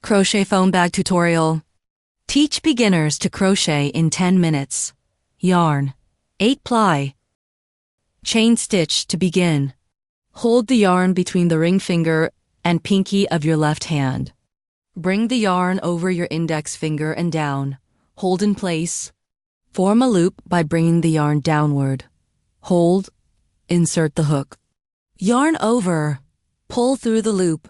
Crochet foam bag tutorial. Teach beginners to crochet in 10 minutes. Yarn. 8 ply. Chain stitch to begin. Hold the yarn between the ring finger and pinky of your left hand. Bring the yarn over your index finger and down. Hold in place. Form a loop by bringing the yarn downward. Hold. Insert the hook. Yarn over. Pull through the loop.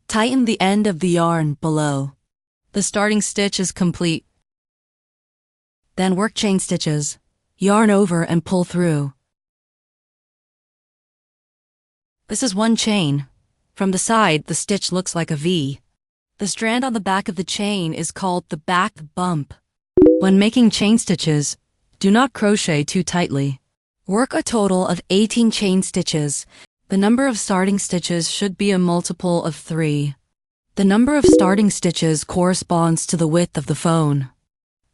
Tighten the end of the yarn below. The starting stitch is complete. Then work chain stitches. Yarn over and pull through. This is one chain. From the side, the stitch looks like a V. The strand on the back of the chain is called the back bump. When making chain stitches, do not crochet too tightly. Work a total of 18 chain stitches. The number of starting stitches should be a multiple of 3. The number of starting stitches corresponds to the width of the phone.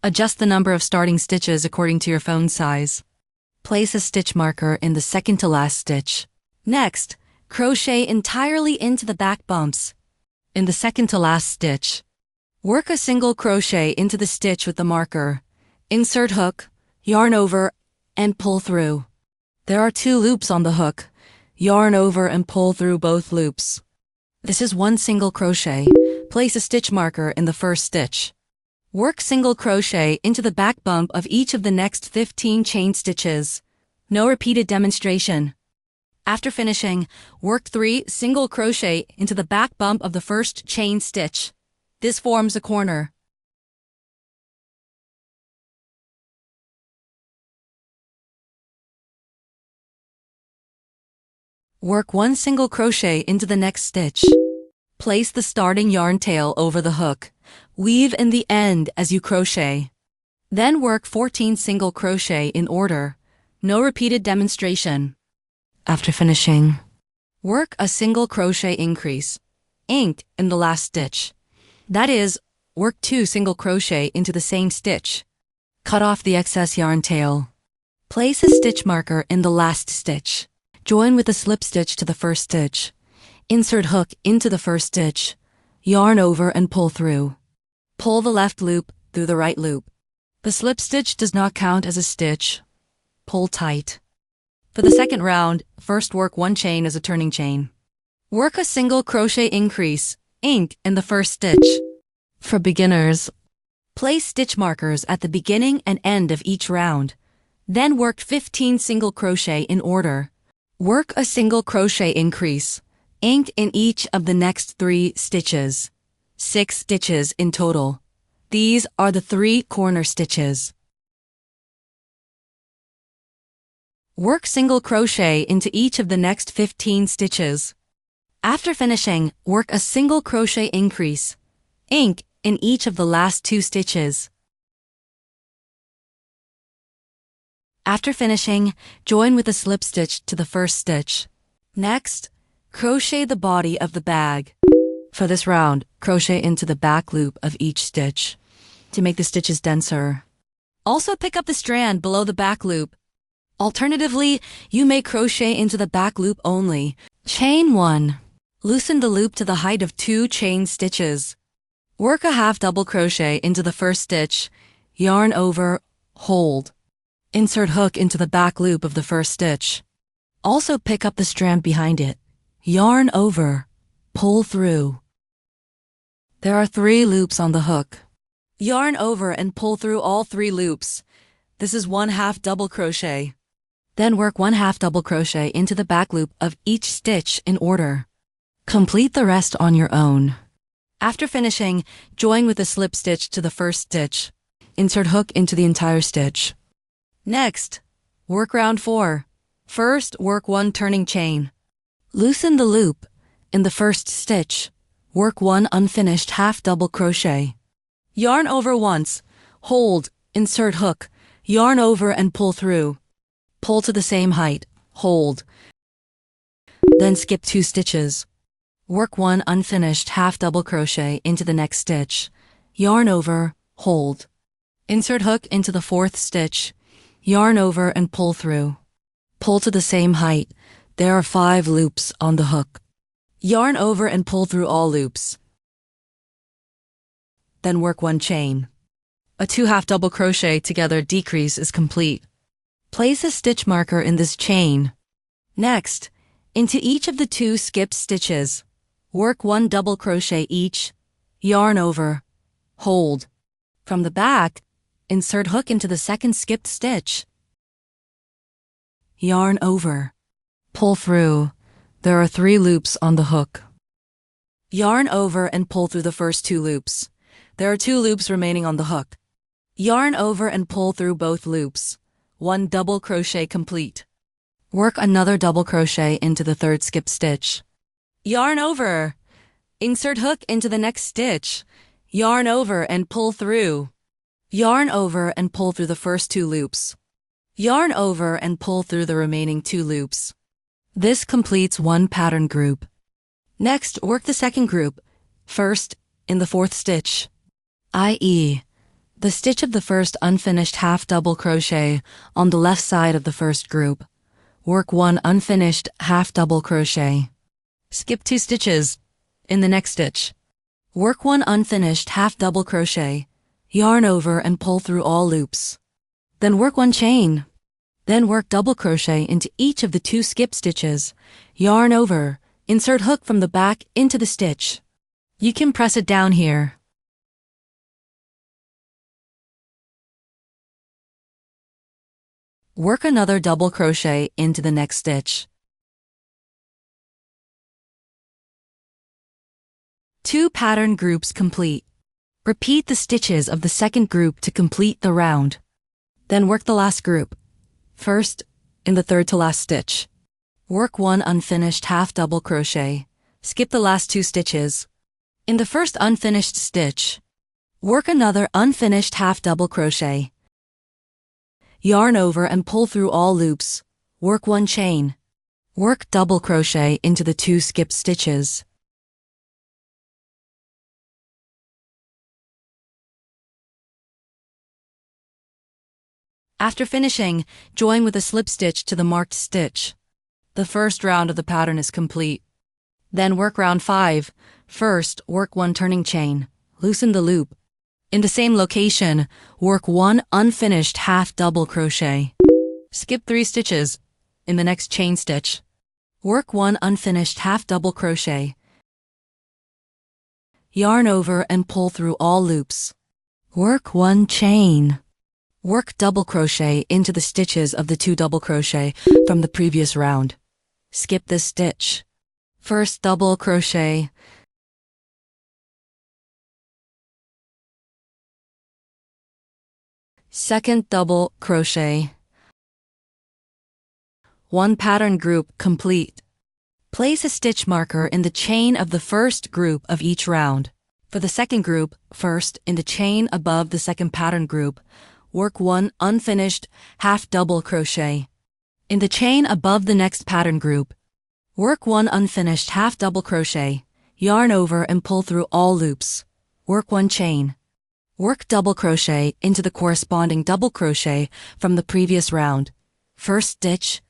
Adjust the number of starting stitches according to your phone size. Place a stitch marker in the second to last stitch. Next, crochet entirely into the back bumps. In the second to last stitch, work a single crochet into the stitch with the marker. Insert hook, yarn over, and pull through. There are 2 loops on the hook. Yarn over and pull through both loops. This is one single crochet. Place a stitch marker in the first stitch. Work single crochet into the back bump of each of the next 15 chain stitches. No repeated demonstration. After finishing, work 3 single crochet into the back bump of the first chain stitch. This forms a corner. Work 1 single crochet into the next stitch. Place the starting yarn tail over the hook. Weave in the end as you crochet. Then work 14 single crochet in order. No repeated demonstration. After finishing, work a single crochet increase, inked in the last stitch. That is, work 2 single crochet into the same stitch. Cut off the excess yarn tail. Place a stitch marker in the last stitch. Join with a slip stitch to the first stitch. Insert hook into the first stitch. Yarn over and pull through. Pull the left loop through the right loop. The slip stitch does not count as a stitch. Pull tight. For the second round, first work 1 chain as a turning chain. Work a single crochet increase, inked in the first stitch. For beginners, place stitch markers at the beginning and end of each round. Then work 15 single crochet in order. Work a single crochet increase, inked in each of the next 3 stitches. 6 stitches in total. These are the 3 corner stitches. Work single crochet into each of the next 15 stitches. After finishing, work a single crochet increase, ink in each of the last 2 stitches. After finishing, join with a slip stitch to the first stitch. Next, crochet the body of the bag. For this round, crochet into the back loop of each stitch to make the stitches denser. Also pick up the strand below the back loop. Alternatively, you may crochet into the back loop only. Chain 1. Loosen the loop to the height of 2 chain stitches. Work a half double crochet into the first stitch. Yarn over, hold. Insert hook into the back loop of the first stitch. Also pick up the strand behind it. Yarn over, pull through. There are 3 loops on the hook. Yarn over and pull through all 3 loops. This is 1 half double crochet. Then work 1 half double crochet into the back loop of each stitch in order. Complete the rest on your own. After finishing, join with a slip stitch to the first stitch. Insert hook into the entire stitch. Next, work round 4. First, work 1 turning chain. Loosen the loop. In the first stitch, work 1 unfinished half double crochet. Yarn over once, hold, insert hook, yarn over and pull through. Pull to the same height, hold. Then skip 2 stitches. Work 1 unfinished half double crochet into the next stitch. Yarn over, hold. Insert hook into the 4th stitch. Yarn over and pull through. Pull to the same height. There are 5 loops on the hook. Yarn over and pull through all loops. Then work 1 chain. A 2 half double crochet together decrease is complete. Place a stitch marker in this chain. Next, into each of the 2 skipped stitches, work 1 double crochet each, yarn over, hold. From the back, insert hook into the second skipped stitch. Yarn over, pull through. There are 3 loops on the hook. Yarn over and pull through the first 2 loops. There are 2 loops remaining on the hook. Yarn over and pull through both loops. 1 double crochet complete. Work another double crochet into the third skip stitch. Yarn over. Insert hook into the next stitch. Yarn over and pull through. Yarn over and pull through the first 2 loops. Yarn over and pull through the remaining 2 loops. This completes 1 pattern group. Next, work the second group, first in the 4th stitch, i.e., the stitch of the first unfinished half double crochet on the left side of the first group. Work 1 unfinished half double crochet. Skip 2 stitches in the next stitch. Work 1 unfinished half double crochet, yarn over and pull through all loops. Then work 1 chain. Then work double crochet into each of the 2 skip stitches, yarn over, insert hook from the back into the stitch. You can press it down here. Work another double crochet into the next stitch. 2 pattern groups complete. Repeat the stitches of the second group to complete the round. Then work the last group, first in the third to last stitch. Work 1 unfinished half double crochet. Skip the last 2 stitches. In the first unfinished stitch, work another unfinished half double crochet. Yarn over and pull through all loops. Work 1 chain. Work double crochet into the 2 skip stitches. After finishing, join with a slip stitch to the marked stitch. The first round of the pattern is complete. Then work round 5. First, work 1 turning chain. Loosen the loop. In the same location, work 1 unfinished half double crochet. Skip 3 stitches in the next chain stitch. Work 1 unfinished half double crochet. Yarn over and pull through all loops. Work 1 chain. Work double crochet into the stitches of the 2 double crochet from the previous round. Skip this stitch. First double crochet. Second double crochet. 1 pattern group complete. Place a stitch marker in the chain of the first group of each round. For the second group, first in the chain above the second pattern group, work 1 unfinished half double crochet. In the chain above the next pattern group, work 1 unfinished half double crochet, yarn over and pull through all loops. Work 1 chain. Work double crochet into the corresponding double crochet from the previous round. First stitch.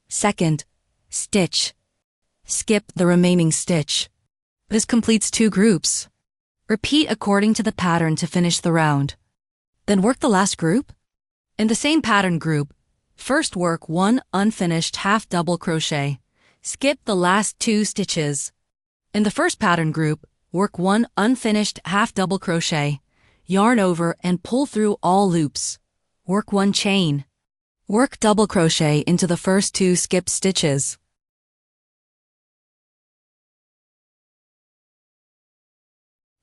Second stitch. Skip the remaining stitch. This completes 2 groups. Repeat according to the pattern to finish the round. Then work the last group. In the same pattern group, first work 1 unfinished half double crochet. Skip the last 2 stitches. In the first pattern group, work 1 unfinished half double crochet. Yarn over and pull through all loops. Work 1 chain. Work double crochet into the first 2 skip stitches.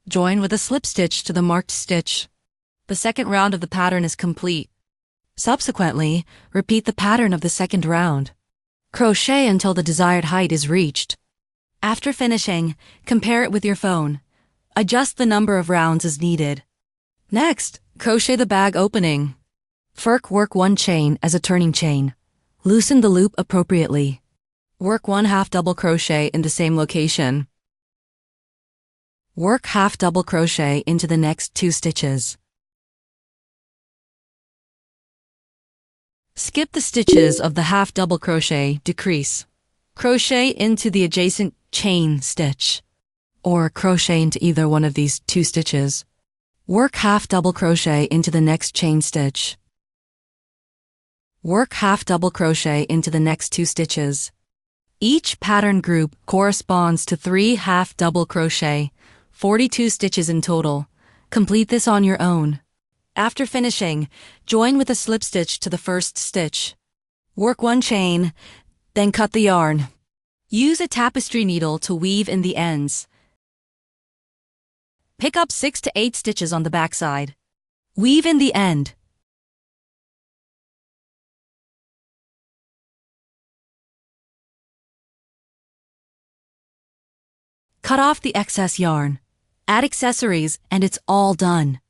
Join with a slip stitch to the marked stitch. The second round of the pattern is complete. Subsequently, repeat the pattern of the second round. Crochet until the desired height is reached. After finishing, compare it with your phone. Adjust the number of rounds as needed. Next, crochet the bag opening. First, work 1 chain as a turning chain. Loosen the loop appropriately. Work 1 half double crochet in the same location. Work half double crochet into the next 2 stitches. Skip the stitches of the half double crochet, decrease. Crochet into the adjacent chain stitch, or crochet into either one of these 2 stitches. Work half double crochet into the next chain stitch. Work half double crochet into the next 2 stitches. Each pattern group corresponds to 3 half double crochet, 42 stitches in total. Complete this on your own. After finishing, join with a slip stitch to the first stitch. Work 1 chain, then cut the yarn. Use a tapestry needle to weave in the ends. Pick up 6 to 8 stitches on the backside. Weave in the end. Cut off the excess yarn. Add accessories and it's all done.